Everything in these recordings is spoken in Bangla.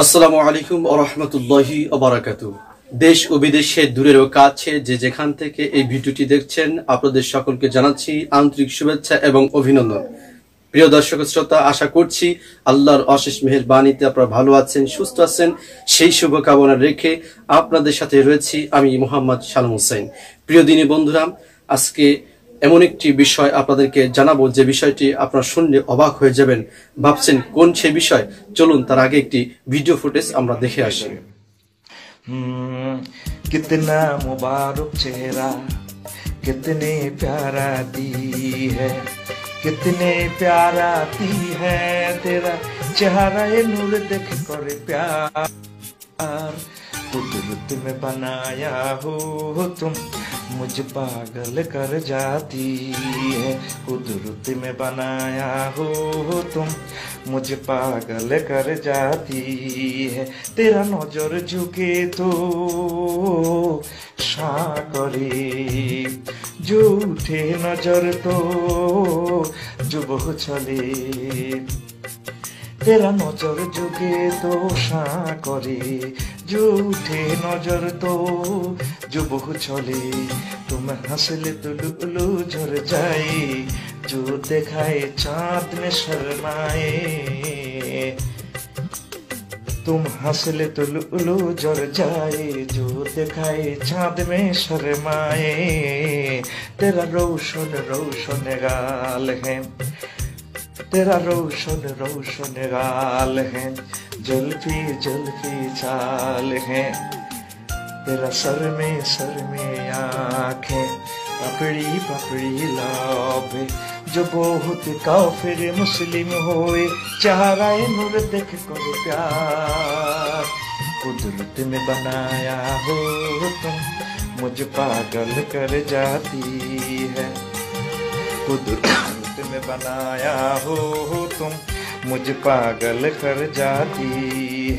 আসসালামু আলাইকুম ওয়া রাহমাতুল্লাহি ওয়া বারাকাতুহু। দেশ ও বিদেশে দূরের ও কাছে যে যেখান থেকে এই ভিডিওটি দেখছেন আপনাদের সকলকে জানাচ্ছি আন্তরিক শুভেচ্ছা এবং অভিনন্দন। প্রিয় দর্শক শ্রোতা, আশা করছি আল্লাহর অশেষ মেহেরবানিতে আপনারা ভালো আছেন, সুস্থ আছেন, সেই শুভকামনা রেখে আপনাদের সাথে রয়েছি আমি মোহাম্মদ সালাম হোসেন। প্রিয় দিনী বন্ধুরা, আজকে এমন একটি বিষয় আপনাদেরকে জানাবো যে বিষয়টি আপনারা শুনলে অবাক হয়ে যাবেন। ভাবছেন কোন সেই বিষয়? চলুন তার আগে একটি ভিডিও ফুটেজ আমরা দেখে আসি। कितना मुबारक चेहरा, कितने प्यारा दी है, कितने प्यारा दी है तेरा चेहरा, ये नूर देख कर प्यार, कुदरत में बनाया हो तुम, मुझ पागल कर जाती है, कुदरत में बनाया हो तुम, मुझे पागल कर जाती है, तेरा नजर झुके तो करे, जो उठे नजर तो जुबह चले, तेरा नजर झुके तो करे, जो उठे नजर तो जुबह चले, तुम हंसले तो लुलु झर जाए, जो देखाए चाँद में शर्माए, तुम हंसले तो लुलु झर जाए, जो देखाए चाँद में शर्माए, तेरा रोशन रोशन गाल है, तेरा रोशन रोशन गाल है, जुल्फी जुल्फी चाल है, तेरा सर में आँखें, पपड़ी पपड़ी लाभ, जो बहुत काफिर मुस्लिम होए, चेहरा नूर देख कर प्यार, कुदरत में बनाया हो तुम, मुझ पागल कर जाती है, कुदरत में बनाया हो तुम, मुझ पागल कर जाती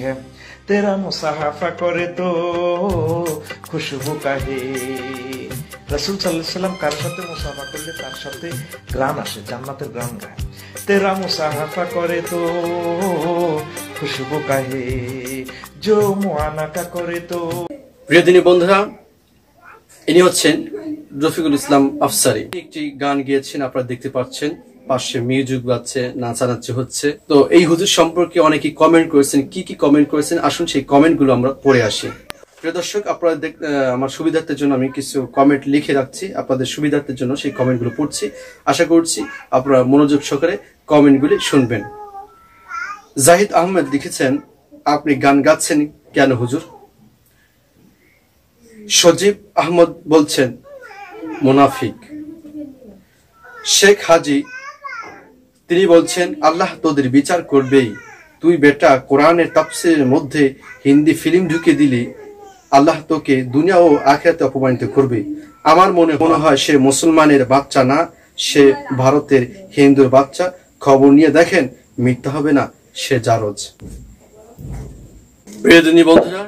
है, तेरा मुसाफा करे तो खुशबू काहे, रसूल सल्लल्लाहु अलैहि वसल्लम कार साथे मुसाफा करले तार साथे ग्राम আসে, জান্নাতের গ্রাম গায়, तेरा मुसाफा करे तो खुशबू काहे, जो मुआनाका करे तो। প্রিয় দিনী বন্ধুরা, ইনি হচ্ছেন রফিকুল ইসলাম আফসারী। একটি গান গিয়েছেন, আপনারা দেখতে পাচ্ছেন, পাশে মিউজিক বাজছে, নাচানাচি হচ্ছে। তো এই হুজুর সম্পর্কে অনেকেই কমেন্ট করেছেন। কি কি কমেন্ট করেছেন আসুন সেই কমেন্ট গুলো আমরা পড়ে আসি। প্রিয় দর্শক, আপনারা আমার সুবিধার্থের জন্য আমি কিছু কমেন্ট লিখে রাখছি, আপনাদের সুবিধার্থের জন্য সেই কমেন্ট গুলো পড়ছি। আশা করছি আপনারা মনোযোগ সহকারে কমেন্ট গুলি শুনবেন। জাহিদ আহমেদ লিখেছেন, আপনি গান গাচ্ছেন কেন হুজুর? সজীব আহমদ বলছেন মুনাফিক। শেখ হাজি তিনি বলছেন, আল্লাহ তোদের বিচার করবেই, তুই বেটা কোরআনের তাফসীরের মধ্যে হিন্দি ফিল্ম ঢুকে দিলি, আল্লাহ তোকে দুনিয়া ও আখিরাতে অপমানিত করবে। আমার মনে হয় সে মুসলমানের বাচ্চা না, সে ভারতের হিন্দুর বাচ্চা। খবর নিয়ে দেখেন, মিথ্যা হবে না, সে জারজ। প্রিয় দিনী বন্ধুরা,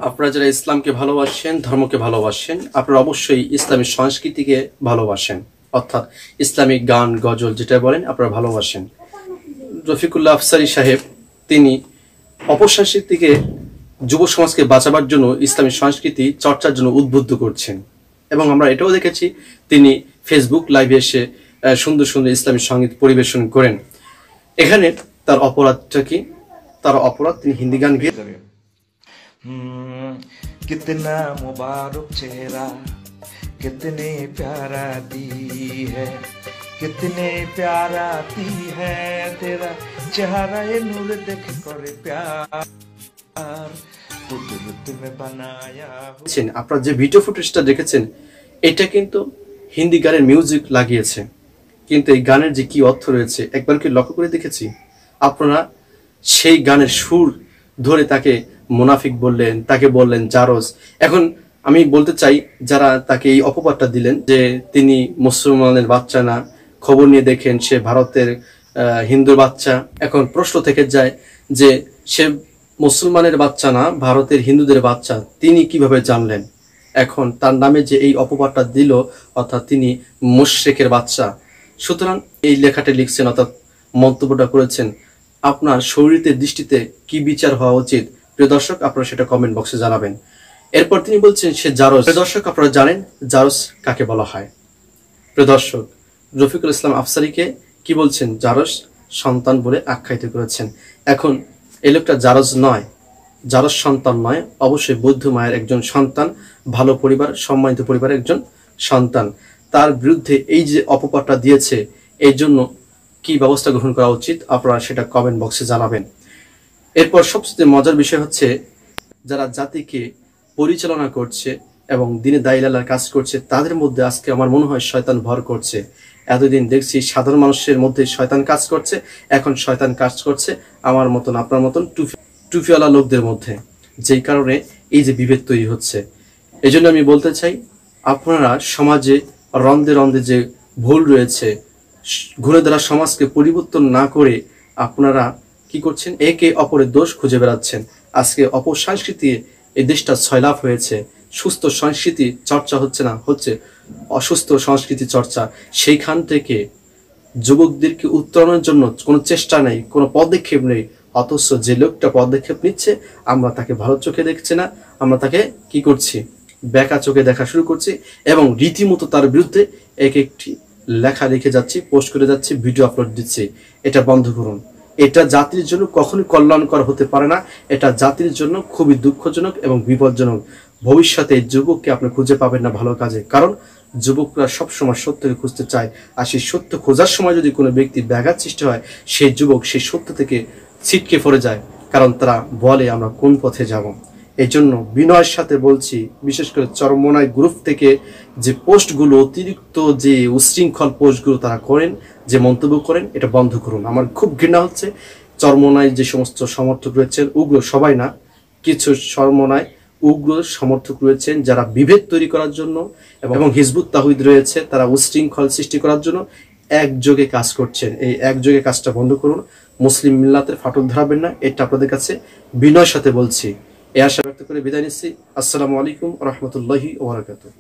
আপনারা যারা ইসলামকে ভালোবাসেন, ধর্মকে ভালোবাসেন, আপনারা অবশ্যই ইসলামী সংস্কৃতিকে ভালোবাসেন, অর্থাৎ ইসলামিক গান গজল যেটা বলেন আপনারা ভালোবাসেন। রফিকুল্লাহ আফসারী সাহেব তিনি অপসংস্কৃতিকে, যুব সমাজকে বাঁচাবার জন্য ইসলামী সংস্কৃতি চর্চার জন্য উদ্বুদ্ধ করছেন, এবং আমরা এটাও দেখেছি তিনি ফেসবুক লাইভে এসে সুন্দর সুন্দর ইসলামী সঙ্গীত পরিবেশন করেন। এখানে তার অপরাধটা কি? তার অপরাধ তিনি হিন্দি গান গিয়ে कितना मुबारक चेहरा, कितने प्यारा दी है, कितने प्यारा दी है तेरा चेहरा, ये नूर देख कर प्यार, कुदरत में बनाया। আপনারা যে ভিডিও ফুটেজটা দেখেছেন এটা কিন্তু হিন্দি গানের মিউজিক লাগিয়েছে, কিন্তু এই গানের যে কি অর্থ রয়েছে একবার কি লক্ষ্য করে দেখেছি? আপনারা সেই গানের সুর ধরে তাকে মুনাফিক বললেন, তাকে বললেন জারজ। এখন আমি বলতে চাই, যারা তাকে এই অপবাদটা দিলেন যে তিনি মুসলমানের বাচ্চা না, খবর নিয়ে দেখেন সে ভারতের হিন্দুর বাচ্চা, এখন প্রশ্ন থেকে যায় যে সে মুসলমানের বাচ্চা না, ভারতের হিন্দুদের বাচ্চা তিনি কিভাবে জানলেন? এখন তার নামে যে এই অপবাদটা দিল, অর্থাৎ তিনি মুশরিকের বাচ্চা। সুতরাং এই লেখাটা লিখছেন, অর্থাৎ মন্তব্যটা করেছেন, আপনার শরীরের দৃষ্টিতে কি বিচার হওয়া উচিত? প্রিয় দর্শক, আপনারা সেটা কমেন্ট বক্সে জানাবেন। এরপর তিনি বলছেন সে জারজ। প্রিয় দর্শক, আপনারা জানেন জারজ কাকে বলা হয়? প্রিয় দর্শক, রফিকুল ইসলাম আফসারীকে কি বলছেন? জারজ সন্তান বলে আখ্যায়িত করেছেন। এখন এই লোকটা জারজ নয়, জারজ সন্তান নয়, অবশ্যই বৌদ্ধ মায়ের একজন সন্তান, ভালো পরিবার, সম্মানিত পরিবারের একজন সন্তান। তার বিরুদ্ধে এই যে অপবাদটা দিয়েছে, এই জন্য কি ব্যবস্থা গ্রহণ করা উচিত আপনারা সেটা কমেন্ট বক্সে জানাবেন। এরপর সবচেয়ে মজার বিষয় হচ্ছে, যারা জাতিকে পরিচালনা করছে এবং দিনে দায়িলালার কাজ করছে, তাদের মধ্যে আজকে আমার মনে হয় শয়তান ভর করছে। এতদিন দেখছি সাধারণ মানুষের মধ্যে শয়তান কাজ করছে, এখন শয়তান কাজ করছে আমার মতন, আপনার মতন টুপিওয়ালা লোকদের মধ্যে, যেই কারণে এই যে বিভেদ তৈরি হচ্ছে। এই জন্য আমি বলতে চাই, আপনারা সমাজে রন্ধে রন্ধে যে ভুল রয়েছে, ঘুরে দ্বারা সমাজকে পরিবর্তন না করে আপনারা কি করছেন? একে অপরের দোষ খুঁজে বেড়াচ্ছেন। আজকে অপসংস্কৃতি এই দেশটা ছয়লাভ হয়েছে, সুস্থ সংস্কৃতি চর্চা হচ্ছে না, হচ্ছে অসুস্থ সংস্কৃতি চর্চা। সেইখান থেকে যুবকদেরকে উত্তরণের জন্য কোনো চেষ্টা নেই, কোনো পদক্ষেপ নেই। অথচ যে লোকটা পদক্ষেপ নিচ্ছে, আমরা তাকে ভালো চোখে দেখছি না, আমরা তাকে কি করছি? বেকা চোখে দেখা শুরু করছি এবং রীতিমতো তার বিরুদ্ধে এক একটি লেখা লিখে যাচ্ছি, পোস্ট করে যাচ্ছি, ভিডিও আপলোড দিচ্ছি। এটা বন্ধ করুন। এটা জাতির জন্য কখনোই কল্যাণকর হতে পারে না। এটা জাতির জন্য খুবই দুঃখজনক এবং বিপজ্জনক। ভবিষ্যতে যুবককে আপনি খুঁজে পাবেন না ভালো কাজে, কারণ যুবকরা সবসময় সত্যকে খুঁজতে চায়। আর সেই সত্য খোঁজার সময় যদি কোনো ব্যক্তি ব্যাঘাত সৃষ্টি হয়, সেই যুবক সেই সত্য থেকে ছিটকে পড়ে যায়, কারণ তারা বলে আমরা কোন পথে যাব। এই জন্য বিনয়ের সাথে বলছি, বিশেষ করে চরমোনাই গ্রুপ থেকে যে পোস্টগুলো, অতিরিক্ত যে উশৃঙ্খল পোস্টগুলো তারা করেন, যে মন্তব্য করেন, এটা বন্ধ করুন। আমার খুব ঘৃণা হচ্ছে চরমোনাই যে সমস্ত সমর্থক রয়েছেন, উগ্র সবাই না, কিছু চরমোনাই উগ্র সমর্থক রয়েছেন যারা বিভেদ তৈরি করার জন্য, এবং হিজবুত তাওহীদ রয়েছে তারা উশৃঙ্খল সৃষ্টি করার জন্য একযোগে কাজ করছেন। এই একযোগে কাজটা বন্ধ করুন। মুসলিম মিল্লাতের ফাটল ধরাবেন না, এটা আপনাদের কাছে বিনয়ের সাথে বলছি। এই আশা ব্যক্ত করে বিদায় নিচ্ছি। আসসালামু আলাইকুম ওয়া রাহমাতুল্লাহি ওয়া বারাকাতুহু।